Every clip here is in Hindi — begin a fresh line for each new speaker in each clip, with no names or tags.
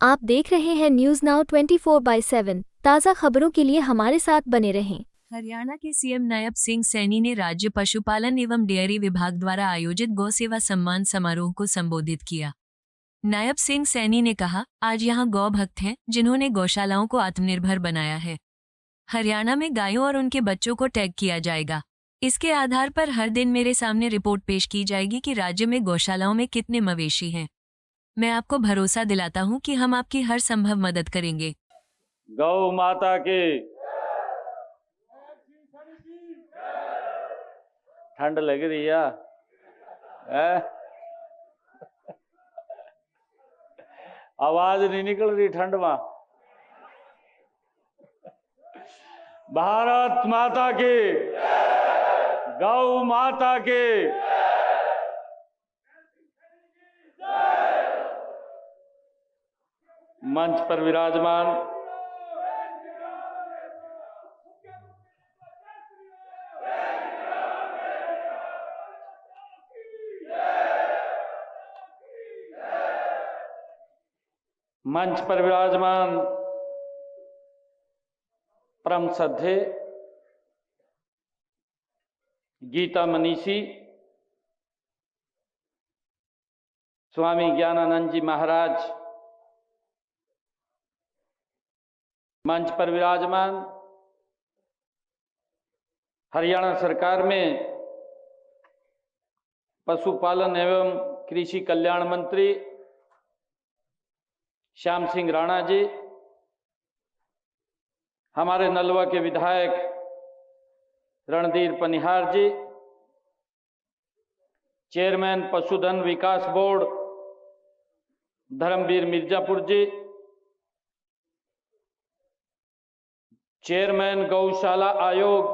आप देख रहे हैं न्यूज नाउ 24/7 ताज़ा खबरों के लिए हमारे साथ बने रहें।
हरियाणा के सीएम नायब सिंह सैनी ने राज्य पशुपालन एवं डेयरी विभाग द्वारा आयोजित गौ सेवा सम्मान समारोह को संबोधित किया। नायब सिंह सैनी ने कहा, आज यहाँ गौ भक्त हैं जिन्होंने गौशालाओं को आत्मनिर्भर बनाया है। हरियाणा में गायों और उनके बच्चों को टैग किया जाएगा। इसके आधार पर हर दिन मेरे सामने रिपोर्ट पेश की जाएगी कि राज्य में गौशालाओं में कितने मवेशी हैं। मैं आपको भरोसा दिलाता हूं कि हम आपकी हर संभव मदद करेंगे।
गौ माता की ठंड लग रही है? आवाज नहीं निकल रही ठंड में। भारत माता की, गौ माता की। मंच पर विराजमान परम श्रद्धेय गीता मनीषी स्वामी ज्ञानानंद जी महाराज, मंच पर विराजमान हरियाणा सरकार में पशुपालन एवं कृषि कल्याण मंत्री श्याम सिंह राणा जी, हमारे नलवा के विधायक रणधीर पनिहार जी, चेयरमैन पशुधन विकास बोर्ड धर्मवीर मिर्जापुर जी, चेयरमैन गौशाला आयोग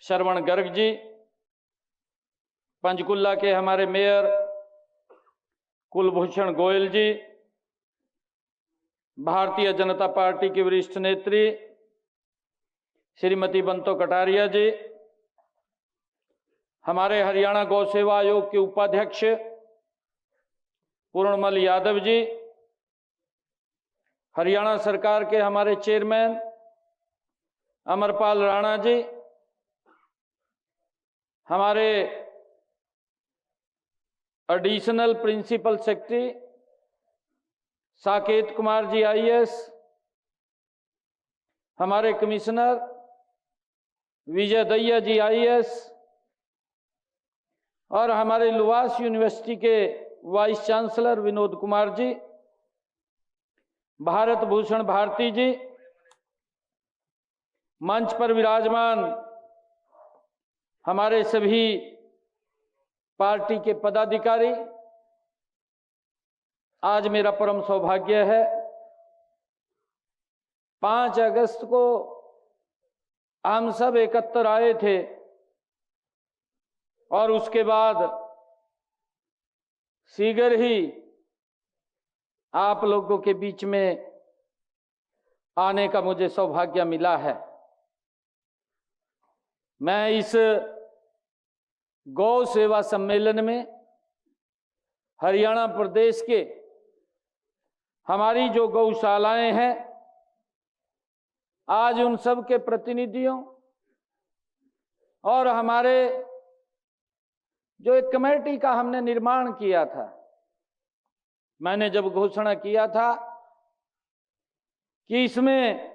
श्रवण गर्ग जी, पंचकुला के हमारे मेयर कुलभूषण गोयल जी, भारतीय जनता पार्टी की वरिष्ठ नेत्री श्रीमती बंतो कटारिया जी, हमारे हरियाणा गौ सेवा आयोग के उपाध्यक्ष पूर्णमल यादव जी, हरियाणा सरकार के हमारे चेयरमैन अमरपाल राणा जी, हमारे additional principal secretary Saket Kumar ji IAS, हमारे कमिश्नर विजय दैया जी आईएएस और हमारे लुवास यूनिवर्सिटी के वाइस चांसलर विनोद कुमार जी, भारत भूषण भारती जी, मंच पर विराजमान हमारे सभी पार्टी के पदाधिकारी, आज मेरा परम सौभाग्य है 5 अगस्त को हम सब एकत्र आए थे और उसके बाद शीघ्र ही आप लोगों के बीच में आने का मुझे सौभाग्य मिला है। मैं इस गौ सेवा सम्मेलन में हरियाणा प्रदेश के हमारी जो गौशालाएं हैं, आज उन सब के प्रतिनिधियों और हमारे जो एक कमेटी का हमने निर्माण किया था, मैंने जब घोषणा किया था कि इसमें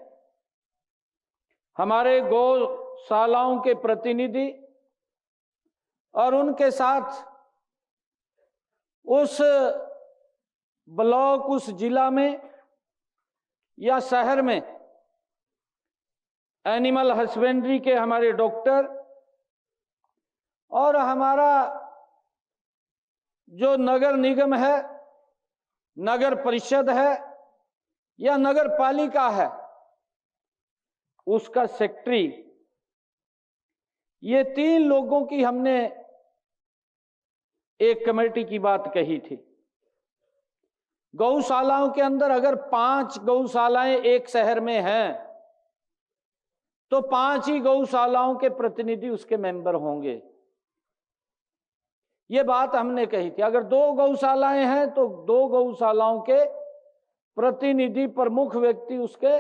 हमारे गौशालाओं के प्रतिनिधि और उनके साथ उस ब्लॉक, उस जिला में या शहर में एनिमल हस्बेंड्री के हमारे डॉक्टर और हमारा जो नगर निगम है, नगर परिषद है या नगर पालिका है, उसका सेक्रेटरी, ये 3 लोगों की हमने एक कमेटी की बात कही थी। गौशालाओं के अंदर अगर 5 गौशालाएं एक शहर में हैं तो 5 ही गौशालाओं के प्रतिनिधि उसके मेंबर होंगे। ये बात हमने कही थी। अगर 2 गौशालाएं हैं तो 2 गौशालाओं के प्रतिनिधि प्रमुख व्यक्ति उसके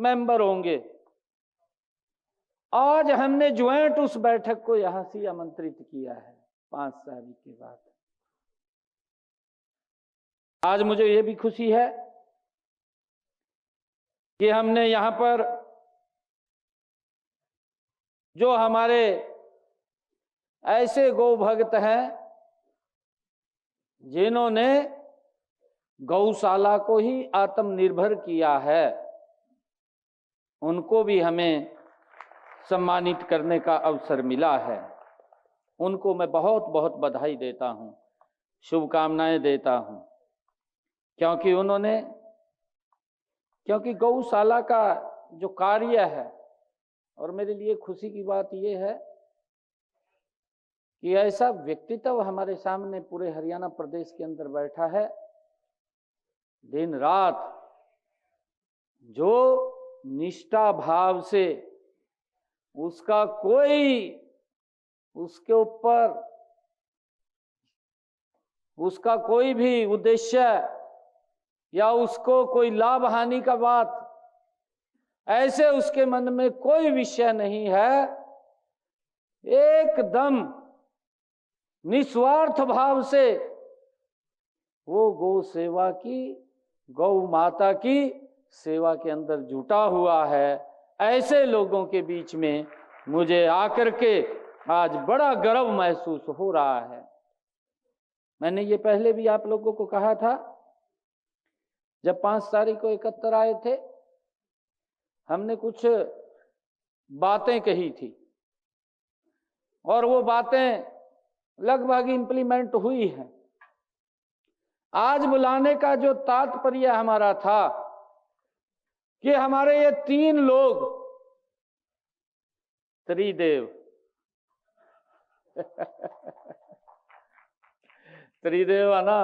मेंबर होंगे। आज हमने ज्वाइंट उस बैठक को यहां से आमंत्रित किया है 5 साल के बाद। आज मुझे ये भी खुशी है कि हमने यहां पर जो हमारे ऐसे गौ भक्त हैं जिन्होंने गौशाला को ही आत्मनिर्भर किया है, उनको भी हमें सम्मानित करने का अवसर मिला है। उनको मैं बहुत बहुत बधाई देता हूं, शुभकामनाएं देता हूं, क्योंकि गौशाला का जो कार्य है, और मेरे लिए खुशी की बात यह है कि ऐसा व्यक्तित्व हमारे सामने पूरे हरियाणा प्रदेश के अंदर बैठा है, दिन रात जो निष्ठा भाव से उसका कोई उसके ऊपर उसका कोई भी उद्देश्य या उसको कोई लाभ हानि का बात, ऐसे उसके मन में कोई विषय नहीं है। एकदम निस्वार्थ भाव से वो गौ सेवा की, गौ माता की सेवा के अंदर जुटा हुआ है। ऐसे लोगों के बीच में मुझे आकर के आज बड़ा गर्व महसूस हो रहा है। मैंने ये पहले भी आप लोगों को कहा था, जब 5 तारीख को एकत्र आए थे, हमने कुछ बातें कही थी और वो बातें लगभग इंप्लीमेंट हुई हैं। आज बुलाने का जो तात्पर्य हमारा था कि हमारे ये 3 लोग त्रिदेव त्रिदेव है ना,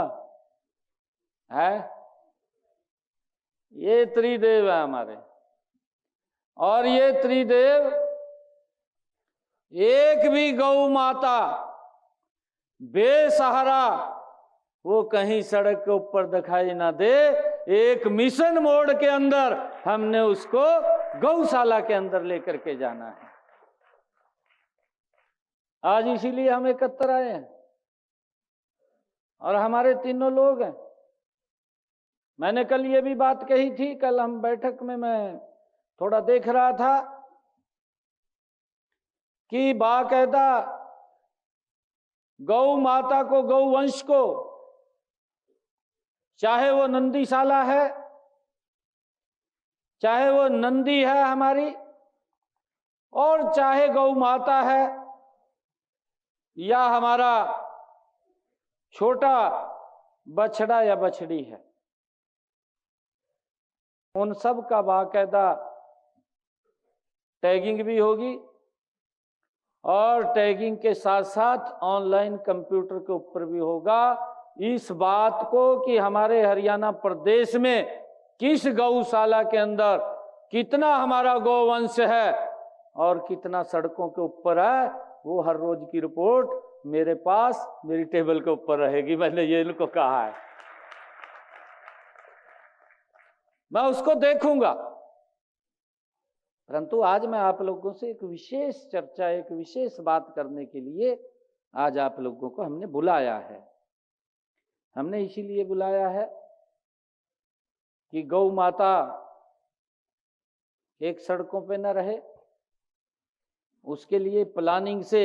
है ये त्रिदेव है हमारे, और ये त्रिदेव एक भी गौ माता बेसहारा वो कहीं सड़क के ऊपर दिखाई ना दे। एक मिशन मोड के अंदर हमने उसको गौशाला के अंदर लेकर के जाना है। आज इसीलिए हम एकत्र आए हैं और हमारे तीनों लोग हैं। मैंने कल ये भी बात कही थी, कल हम बैठक में मैं थोड़ा देख रहा था कि बाकायदा गौ माता को, गौ वंश को, चाहे वो नंदीशाला है, चाहे वो नंदी है हमारी, और चाहे गौ माता है या हमारा छोटा बछड़ा या बछड़ी है, उन सब का बाकायदा टैगिंग भी होगी और टैगिंग के साथ साथ ऑनलाइन कंप्यूटर के ऊपर भी होगा इस बात को कि हमारे हरियाणा प्रदेश में किस गौशाला के अंदर कितना हमारा गौवंश है और कितना सड़कों के ऊपर है। वो हर रोज की रिपोर्ट मेरे पास, मेरी टेबल के ऊपर रहेगी। मैंने ये इनको कहा है, मैं उसको देखूंगा। परंतु आज मैं आप लोगों से एक विशेष चर्चा, एक विशेष बात करने के लिए आज आप लोगों को हमने बुलाया है। हमने इसीलिए बुलाया है कि गौ माता एक सड़कों पे न रहे, उसके लिए प्लानिंग से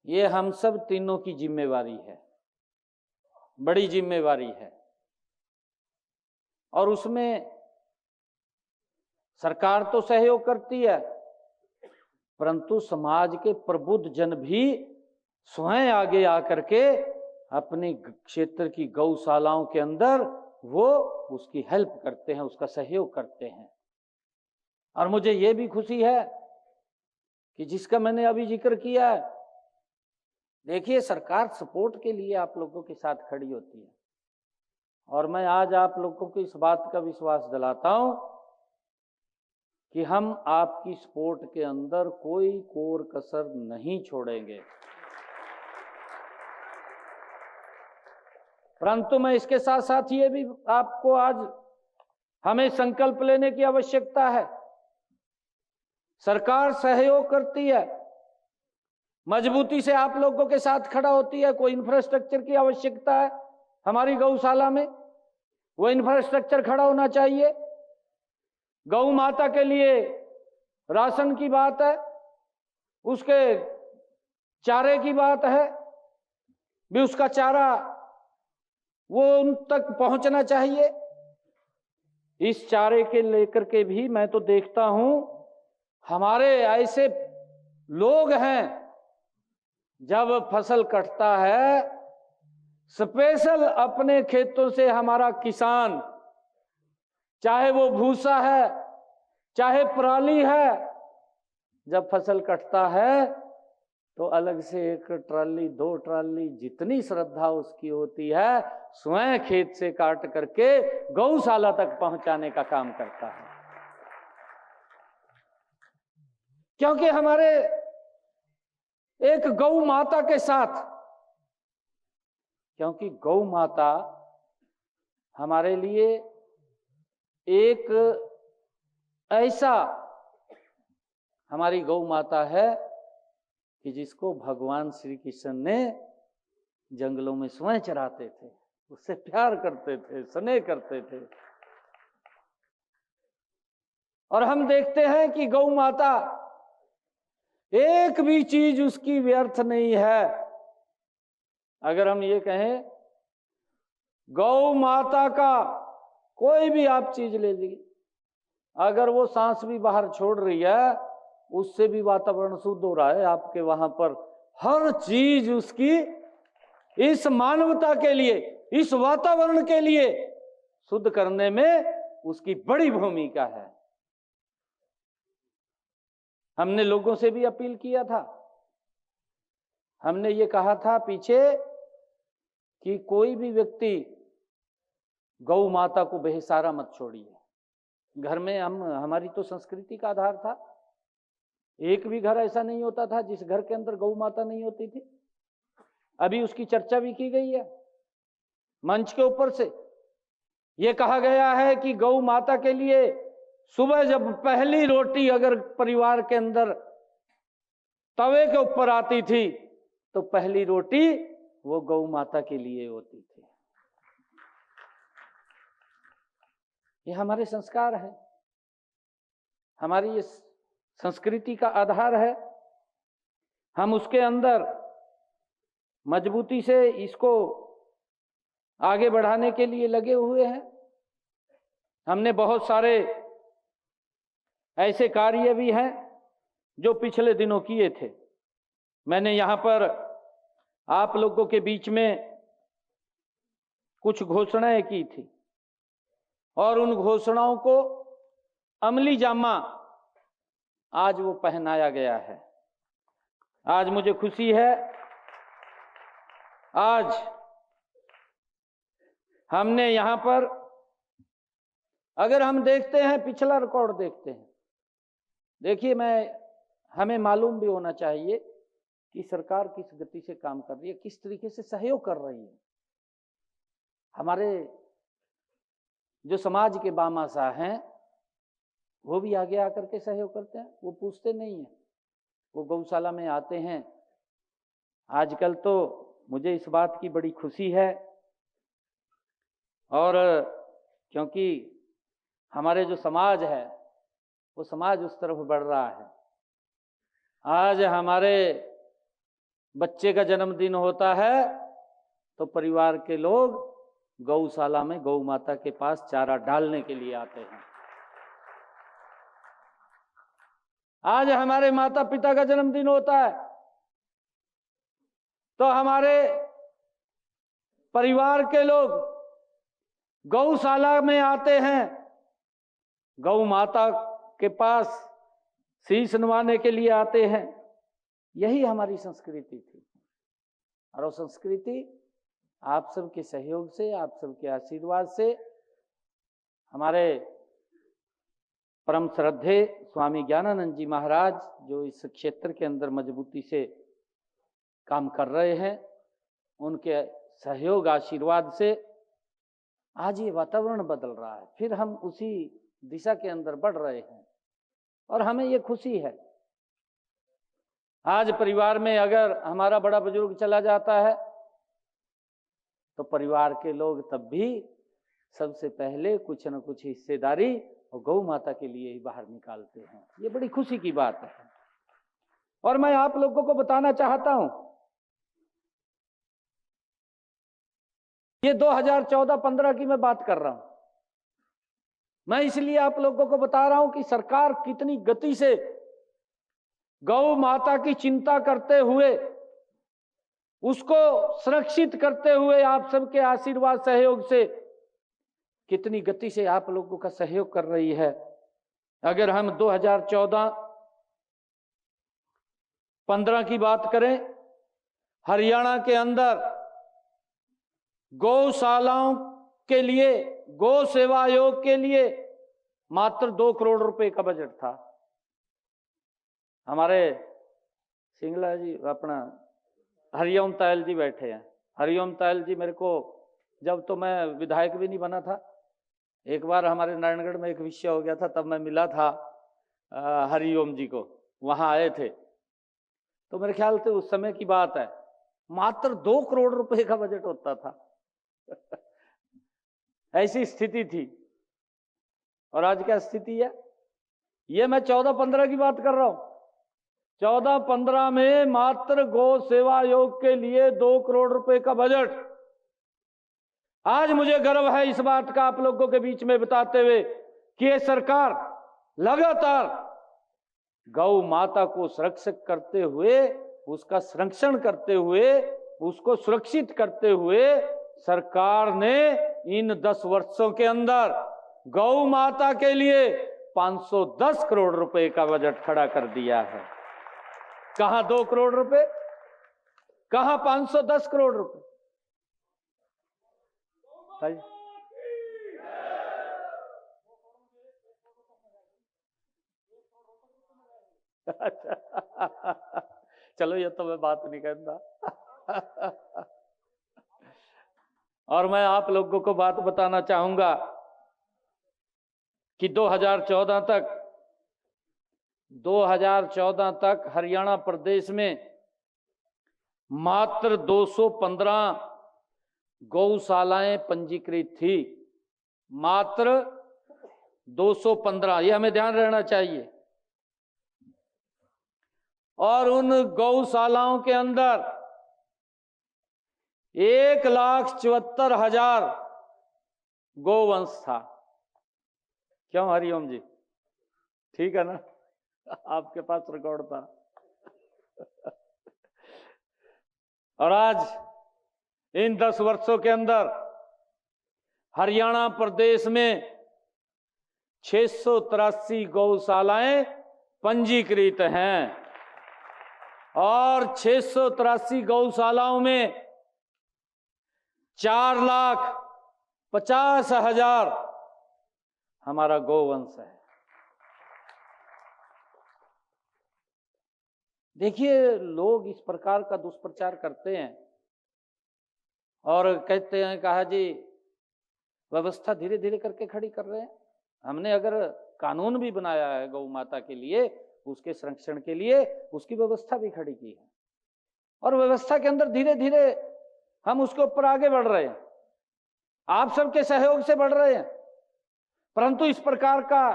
ये हम सब तीनों की जिम्मेवारी है, बड़ी जिम्मेवारी है। और उसमें सरकार तो सहयोग करती है, परंतु समाज के प्रबुद्ध जन भी स्वयं आगे आकर के अपने क्षेत्र की गौशालाओं के अंदर वो उसकी हेल्प करते हैं, उसका सहयोग करते हैं। और मुझे ये भी खुशी है कि जिसका मैंने अभी जिक्र किया है, देखिए सरकार सपोर्ट के लिए आप लोगों के साथ खड़ी होती है, और मैं आज आप लोगों को इस बात का विश्वास दिलाता हूं कि हम आपकी सपोर्ट के अंदर कोई कोर कसर नहीं छोड़ेंगे। परंतु मैं इसके साथ साथ ये भी आपको आज हमें संकल्प लेने की आवश्यकता है। सरकार सहयोग करती है, मजबूती से आप लोगों के साथ खड़ा होती है। कोई इंफ्रास्ट्रक्चर की आवश्यकता है हमारी गौशाला में, वो इंफ्रास्ट्रक्चर खड़ा होना चाहिए। गौ माता के लिए राशन की बात है, उसके चारे की बात है, भी उसका चारा वो उन तक पहुंचना चाहिए। इस चारे के लेकर के भी मैं तो देखता हूं हमारे ऐसे लोग हैं, जब फसल कटता है स्पेशल अपने खेतों से हमारा किसान, चाहे वो भूसा है चाहे पराली है, जब फसल कटता है तो अलग से 1 ट्राली 2 ट्राली जितनी श्रद्धा उसकी होती है स्वयं खेत से काट करके गौशाला तक पहुंचाने का काम करता है। क्योंकि हमारे एक गौ माता के साथ, क्योंकि गौ माता हमारे लिए एक ऐसा, हमारी गौ माता है कि जिसको भगवान श्री कृष्ण ने जंगलों में स्वयं चराते थे, उससे प्यार करते थे, स्नेह करते थे। और हम देखते हैं कि गौ माता एक भी चीज उसकी व्यर्थ नहीं है। अगर हम ये कहें गौ माता का कोई भी आप चीज ले लीजिए, अगर वो सांस भी बाहर छोड़ रही है उससे भी वातावरण शुद्ध हो रहा है आपके वहां पर। हर चीज उसकी इस मानवता के लिए, इस वातावरण के लिए शुद्ध करने में उसकी बड़ी भूमिका है। हमने लोगों से भी अपील किया था, हमने ये कहा था पीछे कि कोई भी व्यक्ति गौ माता को बेसहारा मत छोड़िए। घर में हमारी तो संस्कृति का आधार था, एक भी घर ऐसा नहीं होता था जिस घर के अंदर गौ माता नहीं होती थी। अभी उसकी चर्चा भी की गई है मंच के ऊपर से। यह कहा गया है कि गौ माता के लिए सुबह जब पहली रोटी अगर परिवार के अंदर तवे के ऊपर आती थी तो पहली रोटी वो गौ माता के लिए होती थी। ये हमारे संस्कार है, हमारी ये संस्कृति का आधार है। हम उसके अंदर मजबूती से इसको आगे बढ़ाने के लिए लगे हुए हैं। हमने बहुत सारे ऐसे कार्य भी हैं जो पिछले दिनों किए थे। मैंने यहां पर आप लोगों के बीच में कुछ घोषणाएं की थी और उन घोषणाओं को अमली जामा आज वो पहनाया गया है। आज मुझे खुशी है, आज हमने यहां पर, अगर हम देखते हैं पिछला रिकॉर्ड देखते हैं, देखिए हमें मालूम भी होना चाहिए कि सरकार किस गति से काम कर रही है, किस तरीके से सहयोग कर रही है। हमारे जो समाज के बामाशाह हैं वो भी आगे आकर के सहयोग करते हैं, वो पूछते नहीं हैं, वो गौशाला में आते हैं। आजकल तो मुझे इस बात की बड़ी खुशी है, और क्योंकि हमारे जो समाज है वो समाज उस तरफ बढ़ रहा है। आज हमारे बच्चे का जन्मदिन होता है तो परिवार के लोग गौशाला में गौ माता के पास चारा डालने के लिए आते हैं। आज हमारे माता पिता का जन्मदिन होता है तो हमारे परिवार के लोग गौशाला में आते हैं, गौ माता के पास शीश नवाने के लिए आते हैं। यही हमारी संस्कृति थी, और वो संस्कृति आप सबके सहयोग से, आप सबके आशीर्वाद से, हमारे परम श्रद्धे स्वामी ज्ञानानंद जी महाराज जो इस क्षेत्र के अंदर मजबूती से काम कर रहे हैं, उनके सहयोग आशीर्वाद से आज ये वातावरण बदल रहा है, फिर हम उसी दिशा के अंदर बढ़ रहे हैं और हमें ये खुशी है। आज परिवार में अगर हमारा बड़ा बुजुर्ग चला जाता है तो परिवार के लोग तब भी सबसे पहले कुछ न कुछ हिस्सेदारी और गौ माता के लिए ही बाहर निकालते हैं। ये बड़ी खुशी की बात है। और मैं आप लोगों को बताना चाहता हूं, ये 2014-15 की मैं बात कर रहा हूं। मैं इसलिए आप लोगों को बता रहा हूं कि सरकार कितनी गति से गौ माता की चिंता करते हुए, उसको सुरक्षित करते हुए आप सबके आशीर्वाद सहयोग से कितनी गति से आप लोगों का सहयोग कर रही है। अगर हम 2014-15 की बात करें, हरियाणा के अंदर गौशालाओं के लिए, गौ सेवा आयोग के लिए मात्र 2 करोड़ रुपए का बजट था। हमारे सिंगला जी, अपना हरिओम तायल जी बैठे हैं। हरिओम तायल जी मेरे को, जब तो मैं विधायक भी नहीं बना था, एक बार हमारे नारायणगढ़ में एक विषय हो गया था, तब मैं मिला था हरिओम जी को, वहां आए थे। तो मेरे ख्याल से उस समय की बात है, मात्र 2 करोड़ रुपए का बजट होता था। ऐसी स्थिति थी। और आज क्या स्थिति है? ये मैं 14-15 की बात कर रहा हूं। 14-15 में मात्र गौ सेवा आयोग के लिए 2 करोड़ रुपए का बजट। आज मुझे गर्व है इस बात का आप लोगों के बीच में बताते हुए कि ये सरकार लगातार गौ माता को सुरक्षित करते हुए, उसका संरक्षण करते हुए, उसको सुरक्षित करते हुए सरकार ने इन 10 वर्षों के अंदर गौ माता के लिए 510 करोड़ रुपए का बजट खड़ा कर दिया है। कहां 2 करोड़ रुपए, कहां 510 करोड़ रुपए। चलो ये तो मैं बात नहीं करता। और मैं आप लोगों को बात बताना चाहूंगा कि 2014 तक हरियाणा प्रदेश में मात्र 215 गौशालाएं पंजीकृत थी। मात्र 215, यह हमें ध्यान रहना चाहिए। और उन गौशालाओं के अंदर 1,74,000 गोवंश था। क्यों हरिओम जी? ठीक है ना? आपके पास रिकॉर्ड था। और आज इन 10 वर्षों के अंदर हरियाणा प्रदेश में 683 गौशालाएं पंजीकृत हैं। और 683 गौशालाओं में 4,50,000 हमारा गोवंश है। देखिए, लोग इस प्रकार का दुष्प्रचार करते हैं और कहते हैं कहा जी व्यवस्था धीरे धीरे करके खड़ी कर रहे हैं। हमने अगर कानून भी बनाया है गौ माता के लिए, उसके संरक्षण के लिए, उसकी व्यवस्था भी खड़ी की है और व्यवस्था के अंदर धीरे धीरे हम उसके ऊपर आगे बढ़ रहे हैं। आप सबके सहयोग से बढ़ रहे हैं, परंतु इस प्रकार का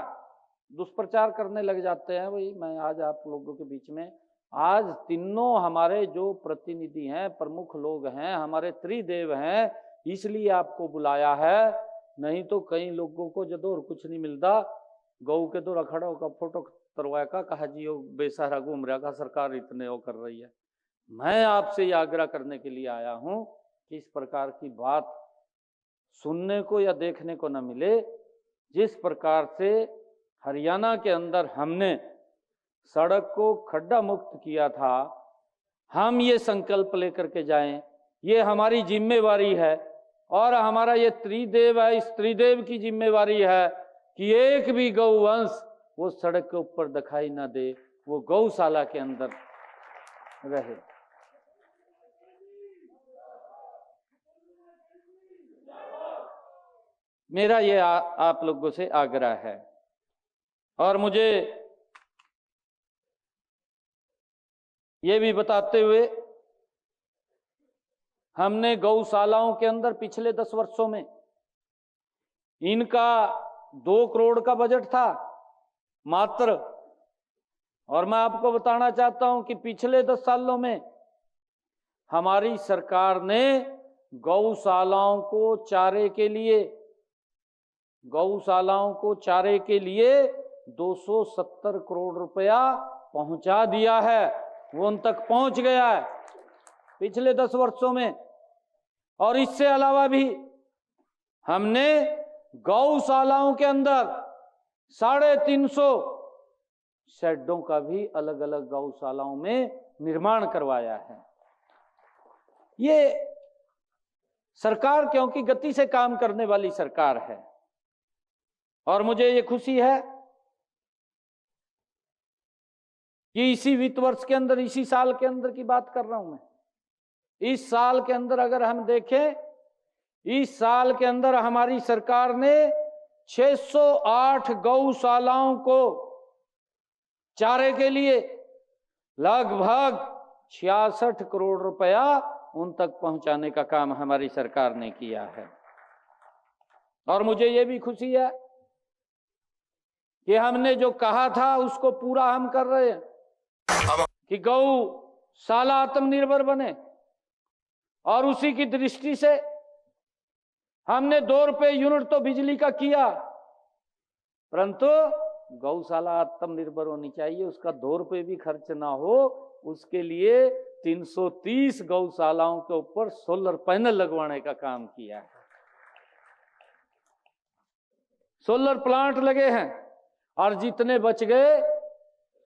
दुष्प्रचार करने लग जाते हैं। वही मैं आज आप लोगों के बीच में, आज तीनों हमारे जो प्रतिनिधि हैं, प्रमुख लोग हैं, हमारे त्रिदेव हैं, इसलिए आपको बुलाया है। नहीं तो कई लोगों को जदों और कुछ नहीं मिलता, गौ के दो रखड़ों का फोटो तरवाया का कहा जी वो बेसहारा घूम रहा का, सरकार इतने वो कर रही है। मैं आपसे ये आग्रह करने के लिए आया हूं कि इस प्रकार की बात सुनने को या देखने को न मिले। जिस प्रकार से हरियाणा के अंदर हमने सड़क को खड्डा मुक्त किया था, हम ये संकल्प लेकर के जाएं, ये हमारी जिम्मेवारी है। और हमारा ये त्रिदेव है, इस त्रिदेव की जिम्मेवारी है कि एक भी गौवंश वो सड़क के ऊपर दिखाई ना दे, वो गौशाला के अंदर रहे। मेरा ये आप लोगों से आग्रह है। और मुझे ये भी बताते हुए, हमने गौशालाओं के अंदर पिछले 10 वर्षों में इनका 2 करोड़ का बजट था मात्र। और मैं आपको बताना चाहता हूं कि पिछले 10 सालों में हमारी सरकार ने गौशालाओं को चारे के लिए 270 करोड़ रुपया पहुंचा दिया है। वो उन तक पहुंच गया है पिछले 10 वर्षों में। और इससे अलावा भी हमने गौशालाओं के अंदर 350 शेडों का भी अलग अलग गौशालाओं में निर्माण करवाया है। ये सरकार क्योंकि गति से काम करने वाली सरकार है। और मुझे ये खुशी है कि इसी वित्त वर्ष के अंदर, इसी साल के अंदर की बात कर रहा हूं मैं, इस साल के अंदर अगर हम देखें, इस साल के अंदर हमारी सरकार ने 608 गौशालाओं को चारे के लिए लगभग 66 करोड़ रुपया उन तक पहुंचाने का काम हमारी सरकार ने किया है। और मुझे ये भी खुशी है कि हमने जो कहा था उसको पूरा हम कर रहे हैं कि गौशाला आत्मनिर्भर बने। और उसी की दृष्टि से हमने 2 रुपये यूनिट तो बिजली का किया, परंतु गौशाला आत्मनिर्भर होनी चाहिए, उसका 2 रुपये भी खर्च ना हो, उसके लिए 330 गौशालाओं के ऊपर सोलर पैनल लगवाने का काम किया है। सोलर प्लांट लगे हैं और जितने बच गए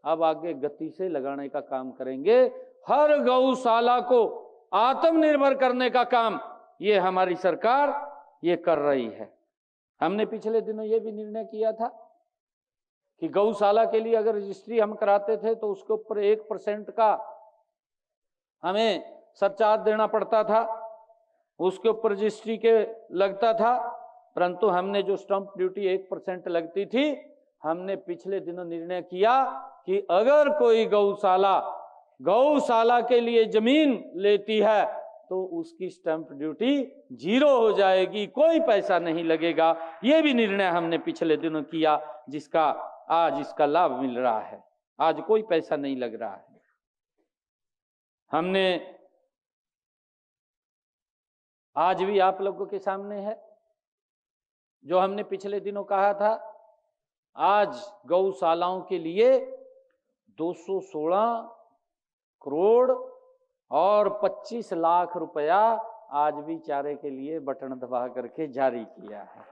अब आगे गति से लगाने का काम करेंगे। हर गौशाला को आत्मनिर्भर करने का काम ये हमारी सरकार ये कर रही है। हमने पिछले दिनों ये भी निर्णय किया था कि गौशाला के लिए अगर रजिस्ट्री हम कराते थे तो उसके ऊपर 1% का हमें सरचार्ज देना पड़ता था, उसके ऊपर रजिस्ट्री के लगता था। परंतु हमने जो स्टैंप ड्यूटी 1% लगती थी, हमने पिछले दिनों निर्णय किया कि अगर कोई गौशाला के लिए जमीन लेती है तो उसकी स्टैंप ड्यूटी 0 हो जाएगी, कोई पैसा नहीं लगेगा। ये भी निर्णय हमने पिछले दिनों किया, जिसका आज इसका लाभ मिल रहा है। आज कोई पैसा नहीं लग रहा है। हमने आज भी आप लोगों के सामने है जो हमने पिछले दिनों कहा था। आज गौशालाओं के लिए 216 करोड़ और 25 लाख रुपया आज भी चारे के लिए बटन दबा करके जारी किया है।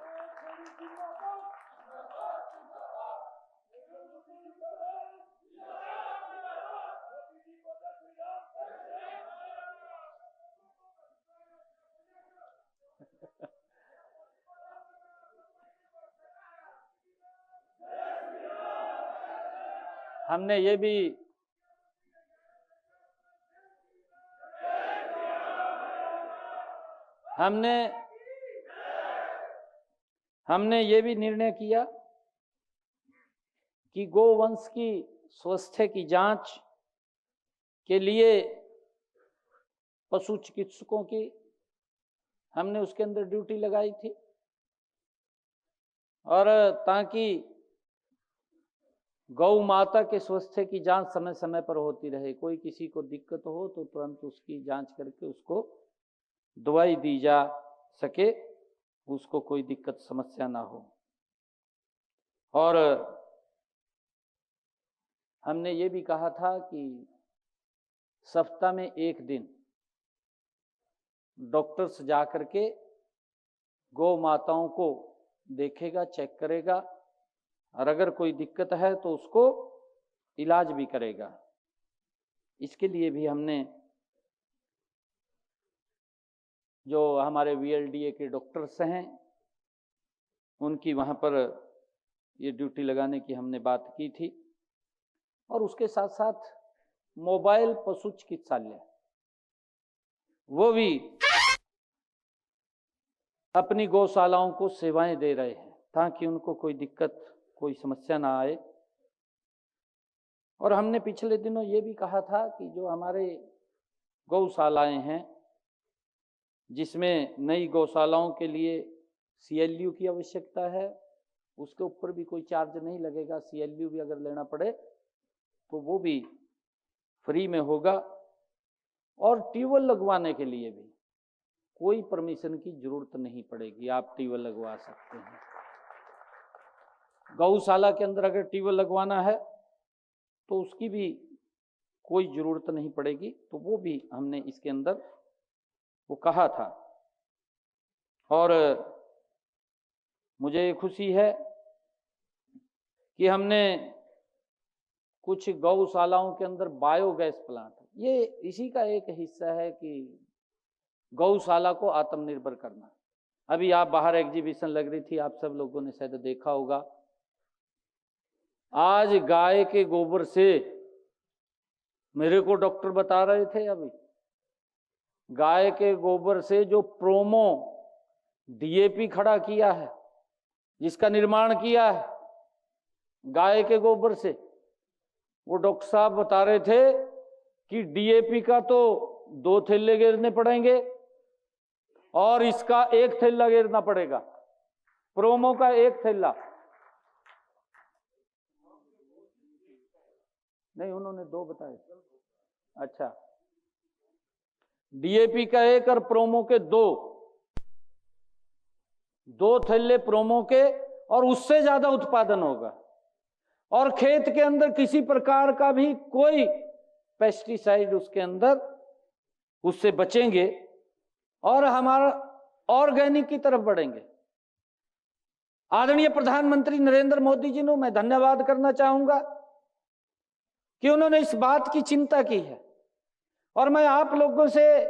हमने ये भी निर्णय किया कि गोवंश की स्वास्थ्य की जांच के लिए पशु चिकित्सकों की हमने उसके अंदर ड्यूटी लगाई थी, और ताकि गौ माता के स्वास्थ्य की जांच समय समय पर होती रहे। कोई किसी को दिक्कत हो तो तुरंत उसकी जांच करके उसको दवाई दी जा सके, उसको कोई दिक्कत समस्या ना हो। और हमने ये भी कहा था कि सप्ताह में 1 दिन डॉक्टर्स जा करके गौ माताओं को देखेगा, चेक करेगा, और अगर कोई दिक्कत है तो उसको इलाज भी करेगा। इसके लिए भी हमने जो हमारे VLDA के डॉक्टर्स हैं उनकी वहाँ पर ये ड्यूटी लगाने की हमने बात की थी। और उसके साथ साथ मोबाइल पशु चिकित्सालय वो भी अपनी गौशालाओं को सेवाएं दे रहे हैं ताकि उनको कोई दिक्कत, कोई समस्या ना आए। और हमने पिछले दिनों ये भी कहा था कि जो हमारे गौशालाएं हैं, जिसमें नई गौशालाओं के लिए CLU की आवश्यकता है, उसके ऊपर भी कोई चार्ज नहीं लगेगा। CLU भी अगर लेना पड़े तो वो भी फ्री में होगा। और ट्यूबवेल लगवाने के लिए भी कोई परमिशन की जरूरत नहीं पड़ेगी, आप ट्यूबवेल लगवा सकते हैं। गौशाला के अंदर अगर ट्यूबवेल लगवाना है तो उसकी भी कोई जरूरत नहीं पड़ेगी, तो वो भी हमने इसके अंदर वो कहा था। और मुझे खुशी है कि हमने कुछ गौशालाओं के अंदर बायोगैस प्लांट, ये इसी का एक हिस्सा है कि गौशाला को आत्मनिर्भर करना। अभी आप बाहर एग्जीबिशन लग रही थी, आप सब लोगों ने शायद देखा होगा। आज गाय के गोबर से, मेरे को डॉक्टर बता रहे थे अभी, गाय के गोबर से जो प्रोमो DAP खड़ा किया है, जिसका निर्माण किया है गाय के गोबर से, वो डॉक्टर साहब बता रहे थे कि DAP का तो 2 थैले घेरने पड़ेंगे और इसका 1 थैला घेरना पड़ेगा, प्रोमो का 1 थैला नहीं, उन्होंने 2 बताए। अच्छा, DAP का 1 और प्रोमो के 2 थैले प्रोमो के, और उससे ज्यादा उत्पादन होगा। और खेत के अंदर किसी प्रकार का भी कोई पेस्टिसाइड उसके अंदर, उससे बचेंगे और हमारा ऑर्गेनिक की तरफ बढ़ेंगे। आदरणीय प्रधानमंत्री नरेंद्र मोदी जी को मैं धन्यवाद करना चाहूंगा कि उन्होंने इस बात की चिंता की है। और मैं आप लोगों से,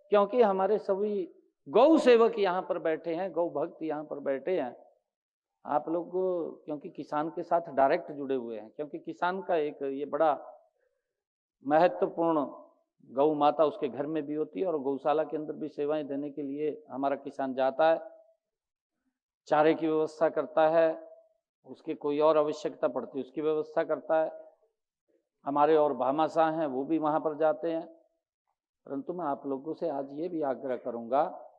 क्योंकि हमारे सभी गौ सेवक यहाँ पर बैठे हैं, गौ भक्त यहाँ पर बैठे हैं, आप लोग क्योंकि किसान के साथ डायरेक्ट जुड़े हुए हैं, क्योंकि किसान का एक ये बड़ा महत्वपूर्ण, गौ माता उसके घर में भी होती है और गौशाला के अंदर भी सेवाएं देने के लिए हमारा किसान जाता है, चारे की व्यवस्था करता है, उसकी कोई और आवश्यकता पड़ती है उसकी व्यवस्था करता है। हमारे और भामाशाह हैं, वो भी वहाँ पर जाते हैं। परंतु मैं आप लोगों से आज ये भी आग्रह करूँगा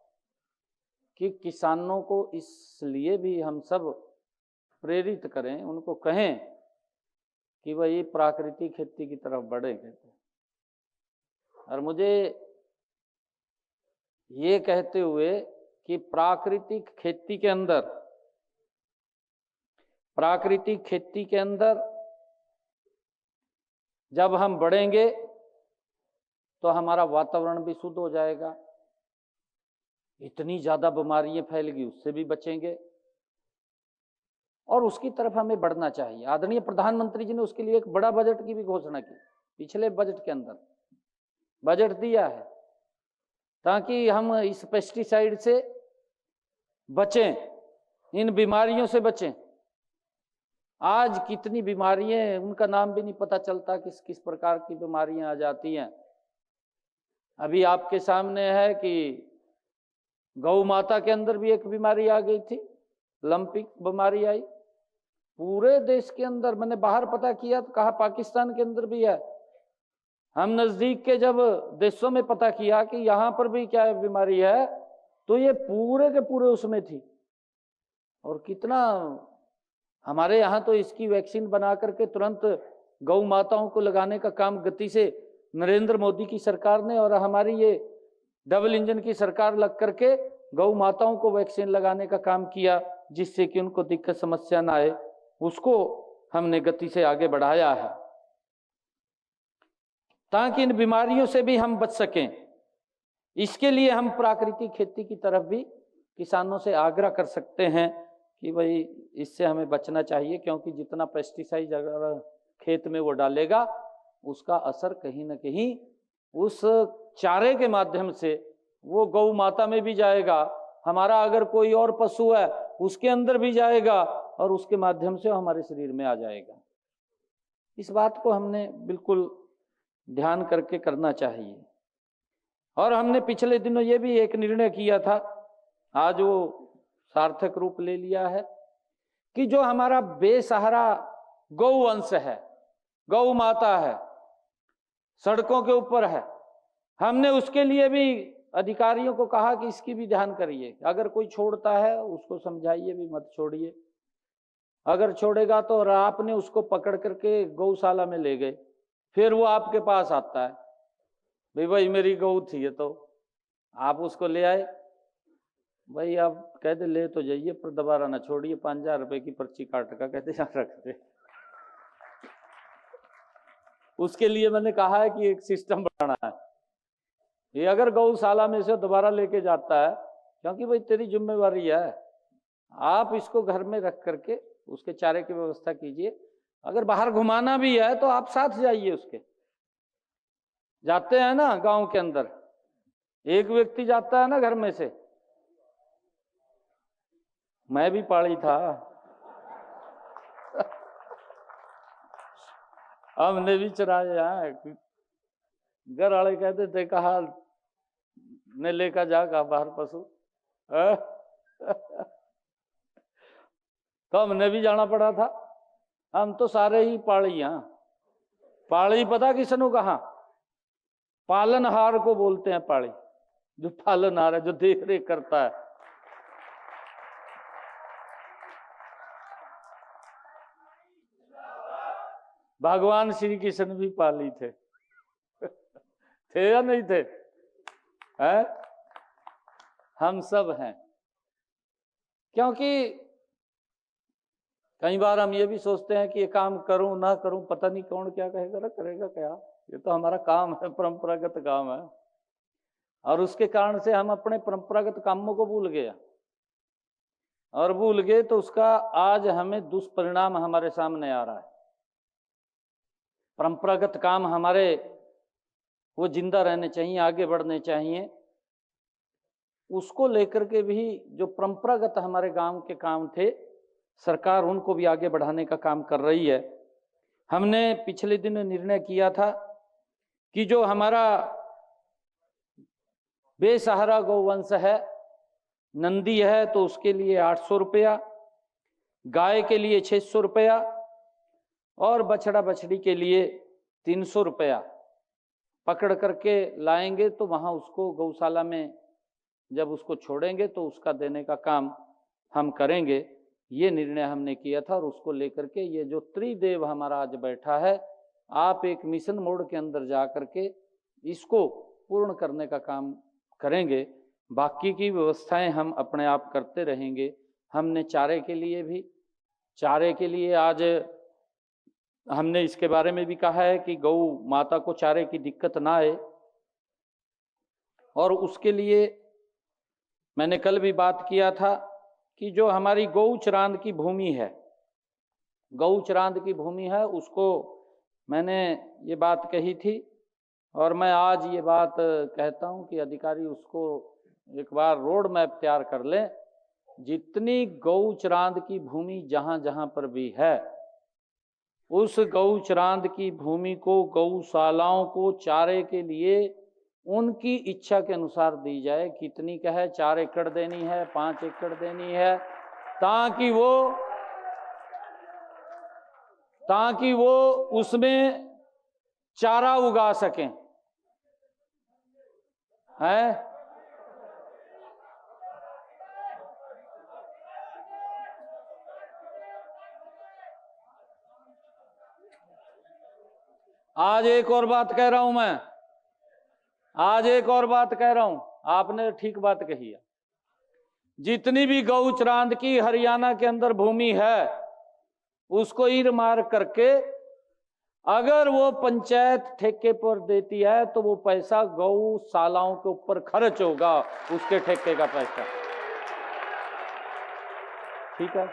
कि किसानों को इसलिए भी हम सब प्रेरित करें, उनको कहें कि वह ये प्राकृतिक खेती की तरफ बढ़ेंगे। और मुझे ये कहते हुए कि प्राकृतिक खेती के अंदर जब हम बढ़ेंगे तो हमारा वातावरण भी शुद्ध हो जाएगा, इतनी ज्यादा बीमारियां फैलेगी उससे भी बचेंगे, और उसकी तरफ हमें बढ़ना चाहिए। आदरणीय प्रधानमंत्री जी ने उसके लिए एक बड़ा बजट की भी घोषणा की, पिछले बजट के अंदर बजट दिया है ताकि हम इस पेस्टिसाइड से बचें, इन बीमारियों से बचें। आज कितनी बीमारियां हैं, उनका नाम भी नहीं पता चलता, किस किस प्रकार की बीमारियां आ जाती हैं। अभी आपके सामने है कि गौ माता के अंदर भी एक बीमारी आ गई थी, लंपिक बीमारी आई पूरे देश के अंदर। मैंने बाहर पता किया तो कहा पाकिस्तान के अंदर भी है। हम नजदीक के जब देशों में पता किया कि यहाँ पर भी क्या बीमारी है, तो ये पूरे के पूरे उसमें थी। और कितना हमारे यहाँ तो इसकी वैक्सीन बना करके तुरंत गौ माताओं को लगाने का काम गति से नरेंद्र मोदी की सरकार ने और हमारी ये डबल इंजन की सरकार लग करके गौ माताओं को वैक्सीन लगाने का काम किया, जिससे कि उनको दिक्कत समस्या ना आए, उसको हमने गति से आगे बढ़ाया है ताकि इन बीमारियों से भी हम बच सकें। इसके लिए हम प्राकृतिक खेती की तरफ भी किसानों से आग्रह कर सकते हैं कि भाई इससे हमें बचना चाहिए, क्योंकि जितना पेस्टिसाइड अगर खेत में वो डालेगा उसका असर कहीं ना कहीं उस चारे के माध्यम से वो गौ माता में भी जाएगा, हमारा अगर कोई और पशु है उसके अंदर भी जाएगा और उसके माध्यम से हमारे शरीर में आ जाएगा। इस बात को हमने बिल्कुल ध्यान करके करना चाहिए। और हमने पिछले दिनों ये भी एक निर्णय किया था, आज वो सार्थक रूप ले लिया है कि जो हमारा बेसहारा गौवंश है, गौ माता है, सड़कों के ऊपर है, हमने उसके लिए भी अधिकारियों को कहा कि इसकी भी ध्यान करिए। अगर कोई छोड़ता है उसको समझाइए भी मत छोड़िए, अगर छोड़ेगा तो और आपने उसको पकड़ करके गौशाला में ले गए, फिर वो आपके पास आता है, भाई मेरी गौ थी ये, तो आप उसको ले आए, भाई आप कहते ले तो जाइए पर दोबारा ना छोड़िए, 5,000 रुपए की पर्ची काट का कहते यहाँ रख दे। उसके लिए मैंने कहा है कि एक सिस्टम बनाना है, ये अगर गौशाला में से दोबारा लेके जाता है, क्योंकि भाई तेरी जिम्मेवारी है, आप इसको घर में रख करके उसके चारे की व्यवस्था कीजिए। अगर बाहर घुमाना भी है तो आप साथ जाइए उसके। जाते हैं ना गांव के अंदर, एक व्यक्ति जाता है ना घर में से, मैं भी पाड़ी था हमने भी चराया, घर वाले कहते थे कहा ने लेकर जागा बाहर पशु तो हमने भी जाना पड़ा था। हम तो सारे ही पाड़ी हैं। पाड़ी पता किसनु कहा? पालनहार को बोलते हैं पाड़ी, जो पालनहार है, जो देख रेख करता है। भगवान श्री कृष्ण भी पाली थे थे या नहीं थे? है? हम सब हैं। क्योंकि कई बार हम ये भी सोचते हैं कि ये काम करूं ना करूं, पता नहीं कौन क्या कहेगा, करेगा क्या, ये तो हमारा काम है, परंपरागत काम है। और उसके कारण से हम अपने परंपरागत कामों को भूल गए, और भूल गए तो उसका आज हमें दुष्परिणाम हमारे सामने आ रहा है। परंपरागत काम हमारे वो जिंदा रहने चाहिए, आगे बढ़ने चाहिए। उसको लेकर के भी जो परंपरागत हमारे गांव के काम थे, सरकार उनको भी आगे बढ़ाने का काम कर रही है। हमने पिछले दिन निर्णय किया था कि जो हमारा बेसहारा गौवंश है, नंदी है, तो उसके लिए 800 रुपया, गाय के लिए 600 रुपया और बछड़ा बछड़ी के लिए 300 रुपया पकड़ करके लाएंगे। तो वहाँ उसको गौशाला में जब उसको छोड़ेंगे तो उसका देने का काम हम करेंगे। ये निर्णय हमने किया था, और उसको लेकर के ये जो त्रिदेव हमारा आज बैठा है, आप एक मिशन मोड के अंदर जा करके इसको पूर्ण करने का काम करेंगे। बाकी की व्यवस्थाएं हम अपने आप करते रहेंगे। हमने चारे के लिए आज हमने इसके बारे में भी कहा है कि गौ माता को चारे की दिक्कत ना आए, और उसके लिए मैंने कल भी बात किया था कि जो हमारी गौचरांद की भूमि है, उसको मैंने ये बात कही थी, और मैं आज ये बात कहता हूँ कि अधिकारी उसको एक बार रोड मैप तैयार कर लें। जितनी गौचरांद की भूमि जहाँ जहाँ पर भी है, उस गौचरांद की भूमि को गौशालाओं को चारे के लिए उनकी इच्छा के अनुसार दी जाए। कितनी का है? 4 एकड़ देनी है, 5 एकड़ देनी है, ताकि वो उसमें चारा उगा सकें। है? आज एक और बात कह रहा हूं आपने ठीक बात कही है। जितनी भी गौचरांद की हरियाणा के अंदर भूमि है, उसको ईरमार्क करके अगर वो पंचायत ठेके पर देती है तो वो पैसा गौशालाओं के ऊपर खर्च होगा, उसके ठेके का पैसा। ठीक है?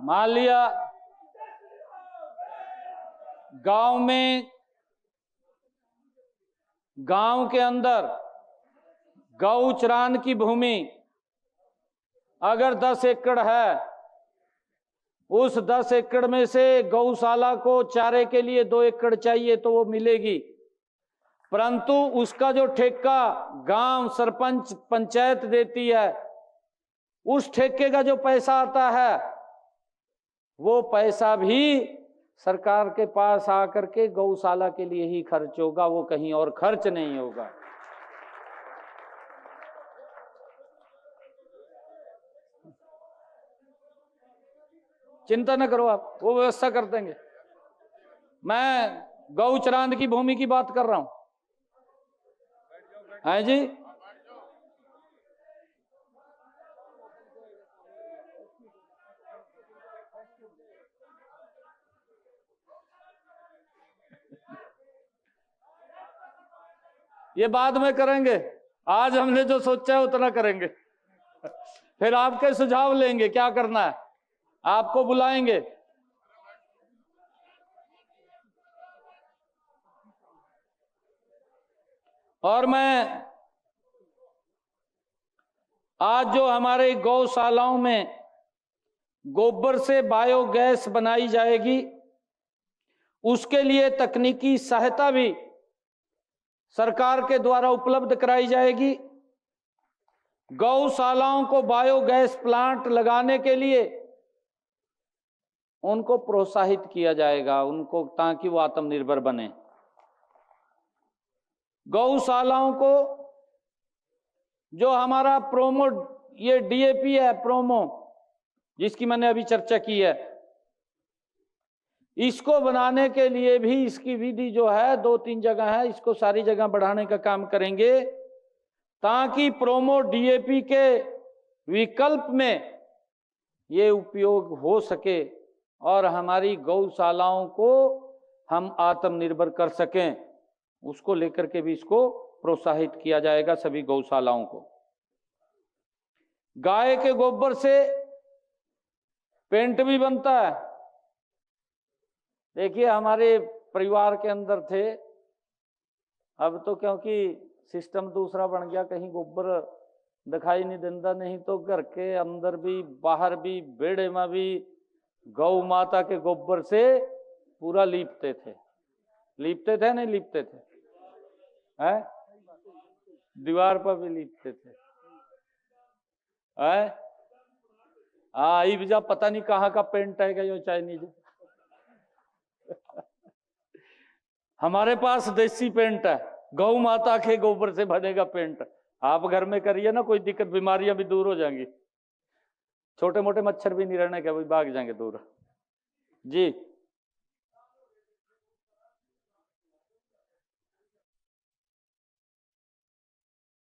मान लिया गांव के अंदर गौचरांद की भूमि अगर 10 एकड़ है, उस 10 एकड़ में से गौशाला को चारे के लिए 2 एकड़ चाहिए तो वो मिलेगी, परंतु उसका जो ठेका गांव सरपंच पंचायत देती है, उस ठेके का जो पैसा आता है वो पैसा भी सरकार के पास आकर के गौशाला के लिए ही खर्च होगा, वो कहीं और खर्च नहीं होगा। चिंता न करो आप, वो व्यवस्था कर देंगे। मैं गौचरांद की भूमि की बात कर रहा हूं, है जी। ये बाद में करेंगे, आज हमने जो सोचा है उतना करेंगे, फिर आपके सुझाव लेंगे क्या करना है, आपको बुलाएंगे। और मैं आज जो हमारे गौशालाओं में गोबर से बायोगैस बनाई जाएगी, उसके लिए तकनीकी सहायता भी सरकार के द्वारा उपलब्ध कराई जाएगी। गौशालाओं को बायोगैस प्लांट लगाने के लिए उनको प्रोत्साहित किया जाएगा, उनको, ताकि वो आत्मनिर्भर बने। गौशालाओं को जो हमारा प्रोमो, ये डीएपी है प्रोमो, जिसकी मैंने अभी चर्चा की है, इसको बनाने के लिए भी इसकी विधि जो है 2-3 जगह है, इसको सारी जगह बढ़ाने का काम करेंगे, ताकि प्रोमो डीएपी के विकल्प में ये उपयोग हो सके और हमारी गौशालाओं को हम आत्मनिर्भर कर सकें। उसको लेकर के भी इसको प्रोत्साहित किया जाएगा सभी गौशालाओं को। गाय के गोबर से पेंट भी बनता है। देखिए, हमारे परिवार के अंदर थे, अब तो क्योंकि सिस्टम दूसरा बन गया, कहीं गोबर दिखाई नहीं देता, नहीं तो घर के अंदर भी बाहर भी बेड़े में भी गौ माता के गोबर से पूरा लीपते थे। नहीं लीपते थे, है? दीवार पर भी लीपते थे, है? हाँ, ये पता नहीं कहाँ का पेंट है, जो चाइनीज। हमारे पास देसी पेंट है, गौ माता के गोबर से बनेगा पेंट। आप घर में करिए ना, कोई दिक्कत, बीमारियां भी दूर हो जाएंगी, छोटे मोटे मच्छर भी नहीं रहने के, भाग जाएंगे दूर जी।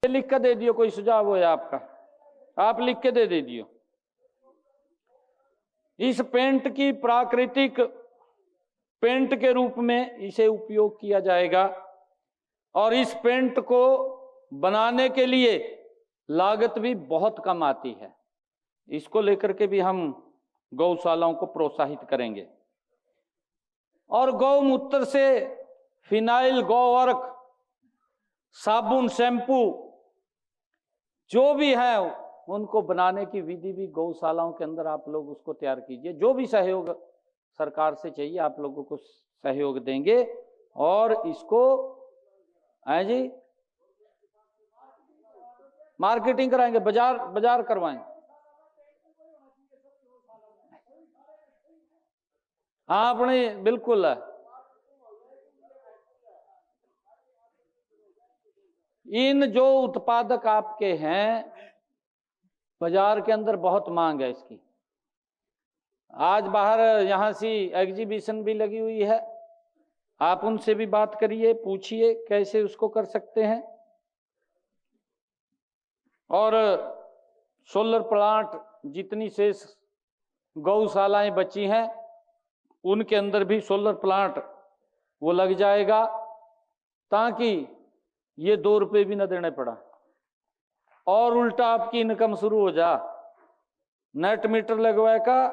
लिख के दे दियो, कोई सुझाव हो आपका, आप लिख के दे दियो। इस पेंट की प्राकृतिक पेंट के रूप में इसे उपयोग किया जाएगा, और इस पेंट को बनाने के लिए लागत भी बहुत कम आती है। इसको लेकर के भी हम गौशालाओं को प्रोत्साहित करेंगे। और गौमूत्र से फिनाइल, गौअर्क, साबुन, शैम्पू जो भी है, उनको बनाने की विधि भी गौशालाओं के अंदर आप लोग उसको तैयार कीजिए। जो भी सहयोग सरकार से चाहिए आप लोगों को सहयोग देंगे, और इसको है जी मार्केटिंग कराएंगे, बाजार करवाएंगे। हाँ, अपने बिल्कुल है। इन जो उत्पादक आपके हैं, बाजार के अंदर बहुत मांग है इसकी। आज बाहर यहाँ सी एग्जीबिशन भी लगी हुई है, आप उनसे भी बात करिए, पूछिए कैसे उसको कर सकते हैं। और सोलर प्लांट, जितनी शेष गौशालाएं बची हैं उनके अंदर भी सोलर प्लांट वो लग जाएगा, ताकि ये 2 रुपए भी न देने पड़ा, और उल्टा आपकी इनकम शुरू हो जा। नेट मीटर लगवाएगा,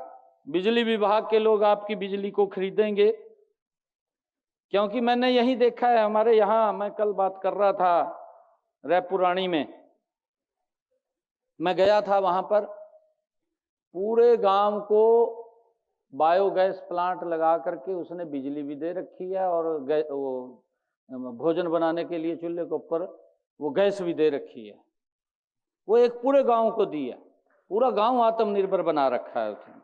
बिजली विभाग के लोग आपकी बिजली को खरीदेंगे। क्योंकि मैंने यही देखा है, हमारे यहाँ, मैं कल बात कर रहा था रायपुरानी में, मैं गया था वहां पर, पूरे गांव को बायोगैस प्लांट लगा करके उसने बिजली भी दे रखी है और वो भोजन बनाने के लिए चूल्हे के ऊपर वो गैस भी दे रखी है। वो एक पूरे गांव को दी है, पूरा गांव आत्मनिर्भर बना रखा है उसने।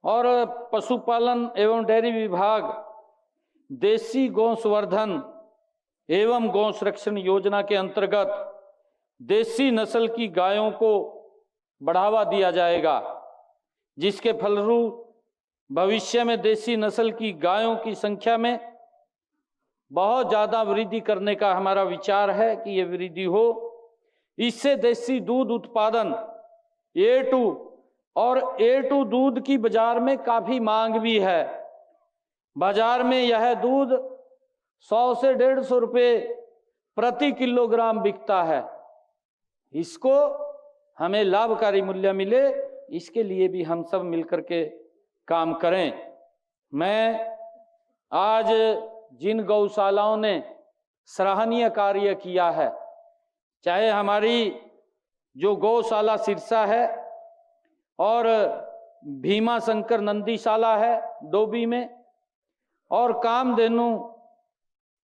और पशुपालन एवं डेयरी विभाग देसी गौ संवर्धन एवं गौ संरक्षण योजना के अंतर्गत देसी नस्ल की गायों को बढ़ावा दिया जाएगा, जिसके फलस्वरूप भविष्य में देसी नस्ल की गायों की संख्या में बहुत ज़्यादा वृद्धि करने का हमारा विचार है कि ये वृद्धि हो। इससे देसी दूध उत्पादन A2 और A2 दूध की बाजार में काफ़ी मांग भी है। बाजार में यह दूध 100 से 150 रुपये प्रति किलोग्राम बिकता है। इसको हमें लाभकारी मूल्य मिले, इसके लिए भी हम सब मिलकर के काम करें। मैं आज जिन गौशालाओं ने सराहनीय कार्य किया है, चाहे हमारी जो गौशाला सिरसा है और भीमा शंकर नंदीशाला है डोभी में, और कामधेनु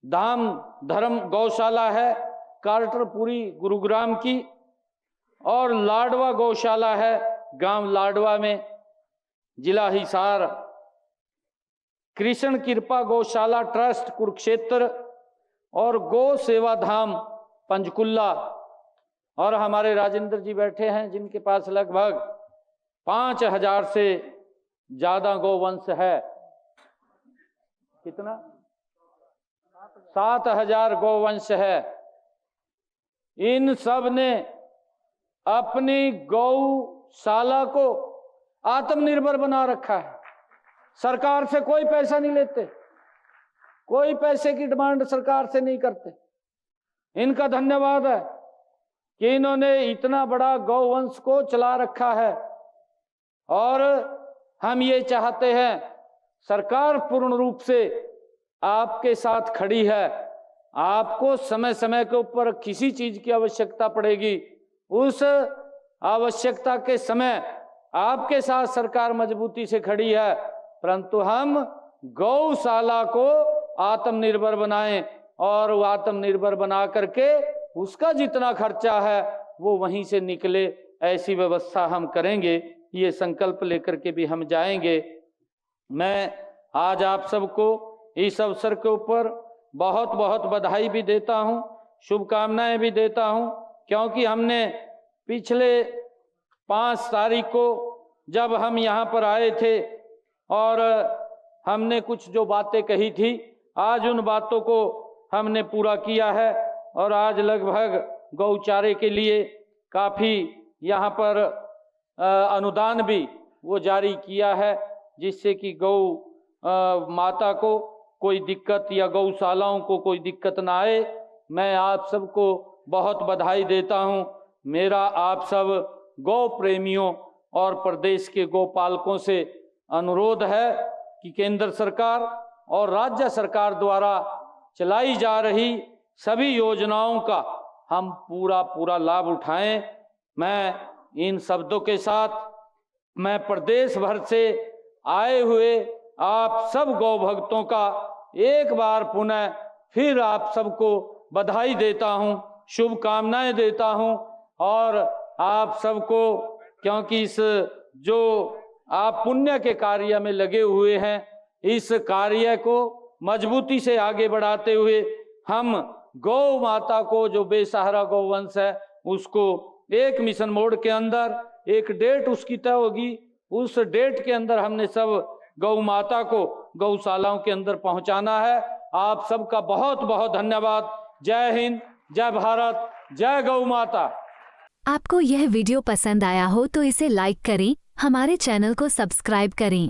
धाम धर्म गौशाला है कार्टरपुरी गुरुग्राम की, और लाडवा गौशाला है गांव लाडवा में जिला हिसार, कृष्ण कृपा गौशाला ट्रस्ट कुरुक्षेत्र और गौ सेवा धाम पंचकुला, और हमारे राजेंद्र जी बैठे हैं जिनके पास लगभग 5000 से ज्यादा गौवंश है। कितना? 7000 गौवंश है। इन सब ने अपनी गौशाला को आत्मनिर्भर बना रखा है। सरकार से कोई पैसा नहीं लेते, कोई पैसे की डिमांड सरकार से नहीं करते। इनका धन्यवाद है कि इन्होंने इतना बड़ा गौवंश को चला रखा है। और हम ये चाहते हैं, सरकार पूर्ण रूप से आपके साथ खड़ी है। आपको समय समय के ऊपर किसी चीज की आवश्यकता पड़ेगी, उस आवश्यकता के समय आपके साथ सरकार मजबूती से खड़ी है। परंतु हम गौशाला को आत्मनिर्भर बनाएं और वो आत्मनिर्भर बना करके उसका जितना खर्चा है वो वहीं से निकले, ऐसी व्यवस्था हम करेंगे। ये संकल्प लेकर के भी हम जाएंगे। मैं आज आप सबको इस अवसर के ऊपर बहुत बहुत बधाई भी देता हूं, शुभकामनाएं भी देता हूं, क्योंकि हमने पिछले 5 तारीख को जब हम यहाँ पर आए थे और हमने कुछ जो बातें कही थी, आज उन बातों को हमने पूरा किया है। और आज लगभग गौचारे के लिए काफ़ी यहाँ पर अनुदान भी वो जारी किया है, जिससे कि गौ माता को कोई दिक्कत या गौशालाओं को कोई दिक्कत ना आए। मैं आप सबको बहुत बधाई देता हूँ। मेरा आप सब गौ प्रेमियों और प्रदेश के गौपालकों से अनुरोध है कि केंद्र सरकार और राज्य सरकार द्वारा चलाई जा रही सभी योजनाओं का हम पूरा लाभ उठाएं। मैं इन शब्दों के साथ मैं प्रदेश भर से आए हुए आप सब गौ भक्तों का एक बार पुनः फिर आप सबको बधाई देता हूं, शुभकामनाएं देता हूं। और आप सबको, क्योंकि इस जो आप पुण्य के कार्य में लगे हुए हैं, इस कार्य को मजबूती से आगे बढ़ाते हुए हम गौ माता को, जो बेसहारा गौवंश है, उसको एक मिशन मोड के अंदर एक डेट उसकी तय होगी, उस डेट के अंदर हमने सब गौ माता को गौशालाओं के अंदर पहुंचाना है। आप सबका बहुत बहुत धन्यवाद। जय हिंद, जय भारत, जय गौ माता।
आपको यह वीडियो पसंद आया हो तो इसे लाइक करें, हमारे चैनल को सब्सक्राइब करें।